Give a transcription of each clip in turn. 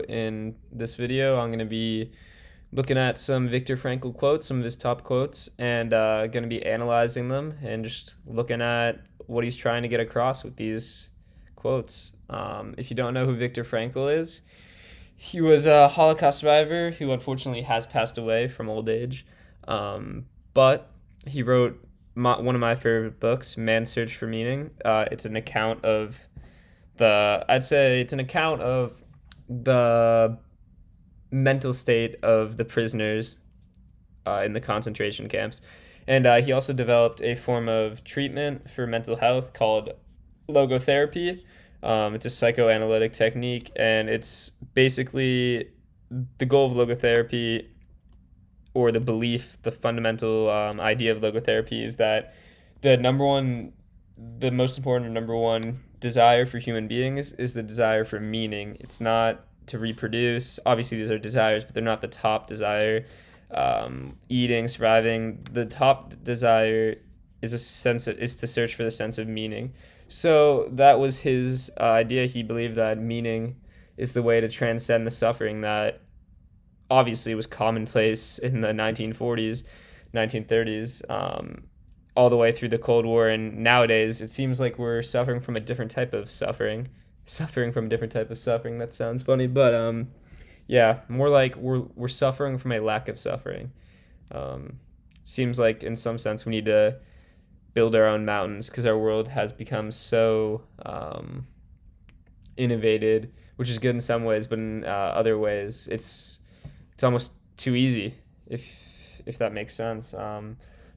In this video, I'm going to be looking at some Viktor Frankl quotes, some of his top quotes, and going to be analyzing them and just looking at what he's trying to get across with these quotes. If you don't know who Viktor Frankl is, he was a Holocaust survivor who unfortunately has passed away from old age. But he wrote one of my favorite books, Man's Search for Meaning. It's an account of I'd say it's an account of the mental state of the prisoners in the concentration camps. And he also developed a form of treatment for mental health called logotherapy. It's a psychoanalytic technique, and it's basically the goal of logotherapy, or the belief, the fundamental idea of logotherapy is that the number one, the most important number one desire for human beings is the desire for meaning. It's not to reproduce. Obviously, these are desires, but they're not the top desire. Eating, surviving. The top desire is to search for the sense of meaning. So that was his idea. He believed that meaning is the way to transcend the suffering that obviously was commonplace in the 1940s, 1930s. All the way through the Cold War, and nowadays it seems like we're suffering from a different type of suffering. Suffering from a different type of suffering. That sounds funny, but yeah, more like we're suffering from a lack of suffering. Seems like in some sense we need to build our own mountains because our world has become so innovated, which is good in some ways, but in other ways it's almost too easy, if that makes sense.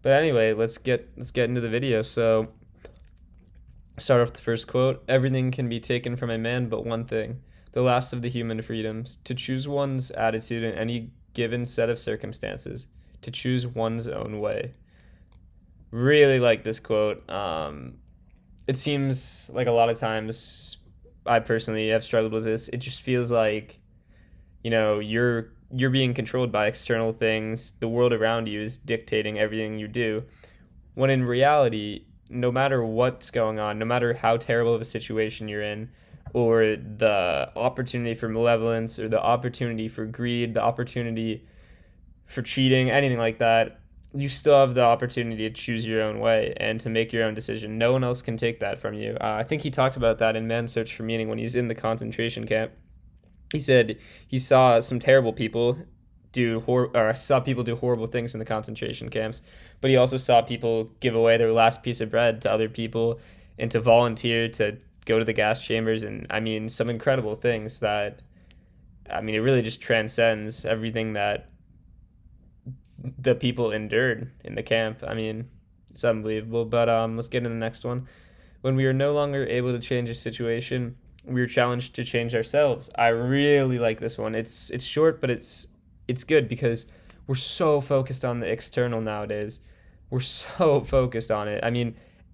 But anyway, let's get into the video. So, start off the first quote. Everything can be taken from a man but one thing, the last of the human freedoms, to choose one's attitude in any given set of circumstances, to choose one's own way. Really like this quote. It seems like a lot of times, I personally have struggled with this. It just feels like, you're being controlled by external things. The world around you is dictating everything you do. When in reality, no matter what's going on, no matter how terrible of a situation you're in, or the opportunity for malevolence, or the opportunity for greed, the opportunity for cheating, anything like that, you still have the opportunity to choose your own way and to make your own decision. No one else can take that from you. I think he talked about that in Man's Search for Meaning when he's in the concentration camp. He said he saw some terrible people saw people do horrible things in the concentration camps, but he also saw people give away their last piece of bread to other people and to volunteer to go to the gas chambers, and some incredible things that it really just transcends everything that the people endured in the camp. It's unbelievable. But let's get into the next one. When we are no longer able to change a situation, we are challenged to change ourselves. I really like this one. It's short, but it's good because we're so focused on the external nowadays. We're so focused on it.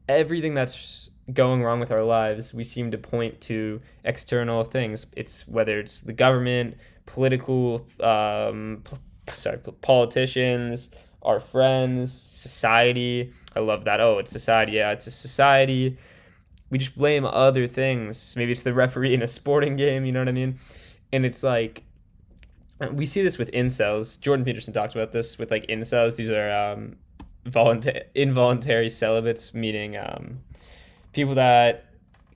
Everything that's going wrong with our lives, we seem to point to external things. It's whether it's the government, politicians, our friends, society. I love that. Oh, it's society. Yeah, it's a society. We just blame other things. Maybe it's the referee in a sporting game, you know what I mean? And it's like, we see this with incels. Jordan Peterson talked about this with like incels. These are involuntary celibates, meaning people that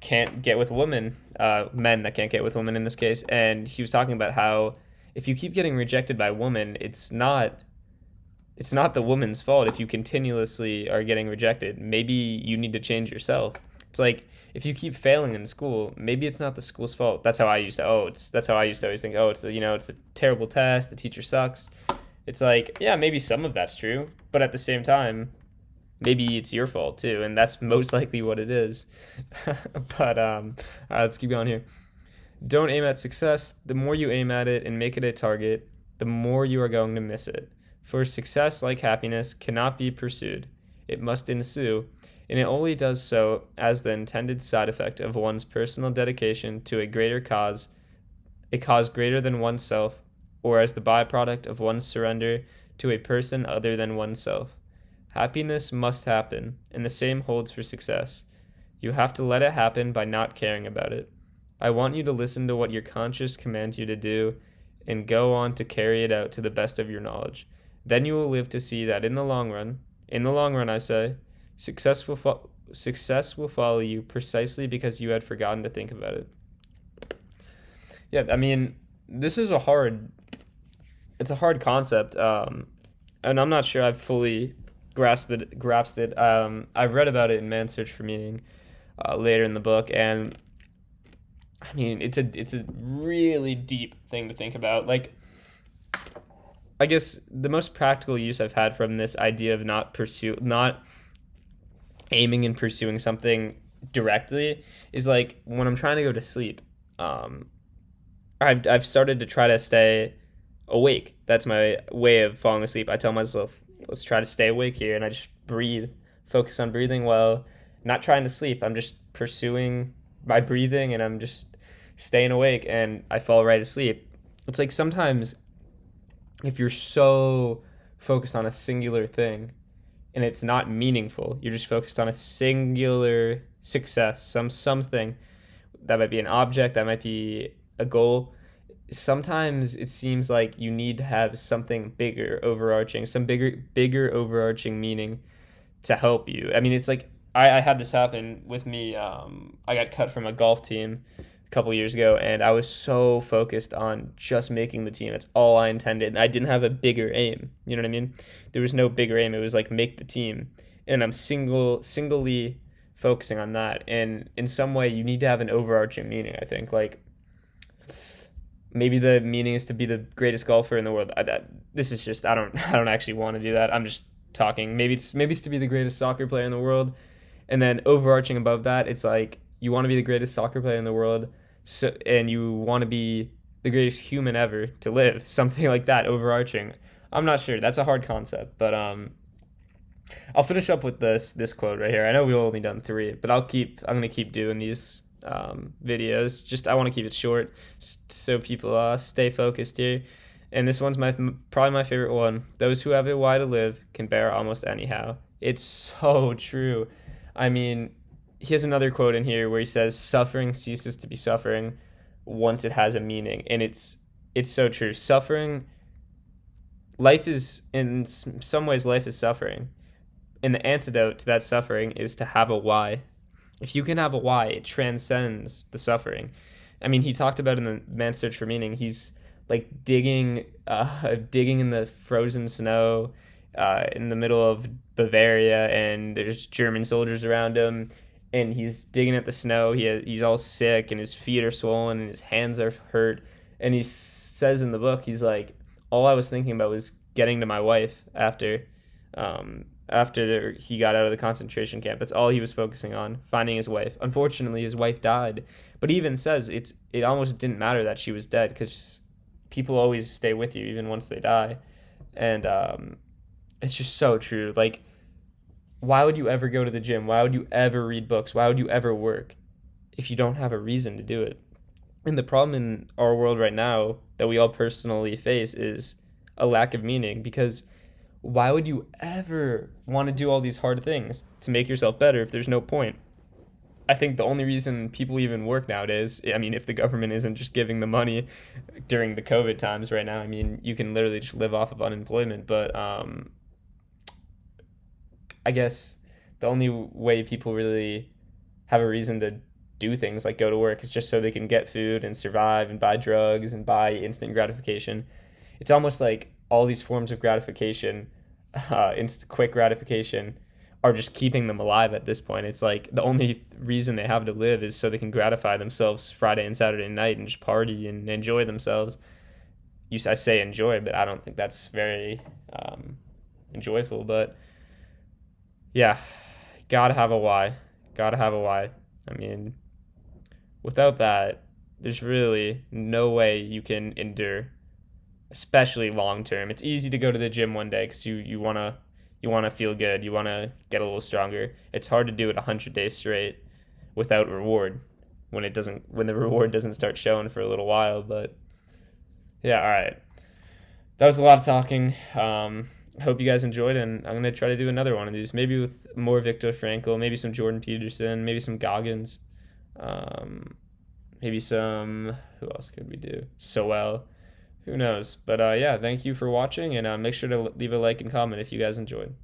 can't get with women, men that can't get with women in this case. And he was talking about how if you keep getting rejected by a woman, it's not the woman's fault if you continuously are getting rejected. Maybe you need to change yourself. It's like if you keep failing in school, maybe it's not the school's fault. That's how I used to. That's how I used to always think. Oh, it's the terrible test. The teacher sucks. It's like, yeah, maybe some of that's true, but at the same time, maybe it's your fault too, and that's most likely what it is. But all right, let's keep going here. Don't aim at success. The more you aim at it and make it a target, the more you are going to miss it. For success, like happiness, cannot be pursued. It must ensue, and it only does so as the intended side effect of one's personal dedication to a greater cause, a cause greater than oneself, or as the byproduct of one's surrender to a person other than oneself. Happiness must happen, and the same holds for success. You have to let it happen by not caring about it. I want you to listen to what your conscience commands you to do and go on to carry it out to the best of your knowledge. Then you will live to see that in the long run, I say, success will follow you precisely because you had forgotten to think about it. Yeah, I mean, this is it's a hard concept, and I'm not sure I've fully grasped it. I've read about it in Man's Search for Meaning later in the book, and I mean, it's a really deep thing to think about. Like, I guess the most practical use I've had from this idea of not aiming and pursuing something directly is like when I'm trying to go to sleep. Um, I've started to try to stay awake. That's my way of falling asleep. I tell myself, let's try to stay awake here, and I just breathe, focus on breathing while not trying to sleep. I'm just pursuing my breathing, and I'm just staying awake, and I fall right asleep. It's like sometimes if you're so focused on a singular thing and it's not meaningful, you're just focused on a singular success, something that might be an object, that might be a goal. Sometimes it seems like you need to have something bigger, overarching, some bigger overarching meaning to help you. I mean, it's like I had this happen with me. I got cut from a golf team a couple years ago, and I was so focused on just making the team. That's all I intended, and I didn't have a bigger aim. You know what I mean? There was no bigger aim. It was like make the team, and I'm singly focusing on that. And in some way, you need to have an overarching meaning. I think like maybe the meaning is to be the greatest golfer in the world. This is just I don't actually want to do that. I'm just talking. Maybe it's to be the greatest soccer player in the world, and then overarching above that, it's like you want to be the greatest soccer player in the world, so and you want to be the greatest human ever to live. Something like that, overarching. I'm not sure. That's a hard concept, but I'll finish up with this quote right here. I know we've only done three, but I'm gonna keep doing these videos. Just I want to keep it short so people stay focused here. And this one's probably my favorite one. Those who have a why to live can bear almost anyhow. It's so true. I mean, he has another quote in here where he says, "Suffering ceases to be suffering once it has a meaning," and it's so true. Life is in some ways life is suffering, and the antidote to that suffering is to have a why. If you can have a why, it transcends the suffering. I mean, he talked about in the Man's Search for Meaning, he's like digging in the frozen snow in the middle of Bavaria, and there's German soldiers around him, and he's digging at the snow. He's all sick, and his feet are swollen, and his hands are hurt. And he says in the book, he's like, all I was thinking about was getting to my wife after he got out of the concentration camp. That's all he was focusing on, finding his wife. Unfortunately, his wife died. But he even says it almost didn't matter that she was dead because people always stay with you even once they die. And it's just so true. Like, why would you ever go to the gym? Why would you ever read books? Why would you ever work if you don't have a reason to do it? And the problem in our world right now that we all personally face is a lack of meaning, because why would you ever want to do all these hard things to make yourself better if there's no point? I think the only reason people even work nowadays, I mean, if the government isn't just giving the money during the COVID times right now, I mean, you can literally just live off of unemployment. But I guess the only way people really have a reason to do things like go to work is just so they can get food and survive and buy drugs and buy instant gratification. It's almost like all these forms of gratification, quick gratification, are just keeping them alive at this point. It's like the only reason they have to live is so they can gratify themselves Friday and Saturday night and just party and enjoy themselves. I say enjoy, but I don't think that's very enjoyable. But yeah, gotta have a why. Gotta have a why. I mean, without that, there's really no way you can endure, especially long term. It's easy to go to the gym one day because you wanna feel good, you wanna get a little stronger. It's hard to do it 100 days straight without reward when the reward doesn't start showing for a little while. But yeah, all right, that was a lot of talking. Hope you guys enjoyed, and I'm gonna try to do another one of these, maybe with more Viktor Frankl, maybe some Jordan Peterson, maybe some Goggins. maybe some, who else could we do? Soel. Who knows? But yeah, thank you for watching, and make sure to leave a like and comment if you guys enjoyed.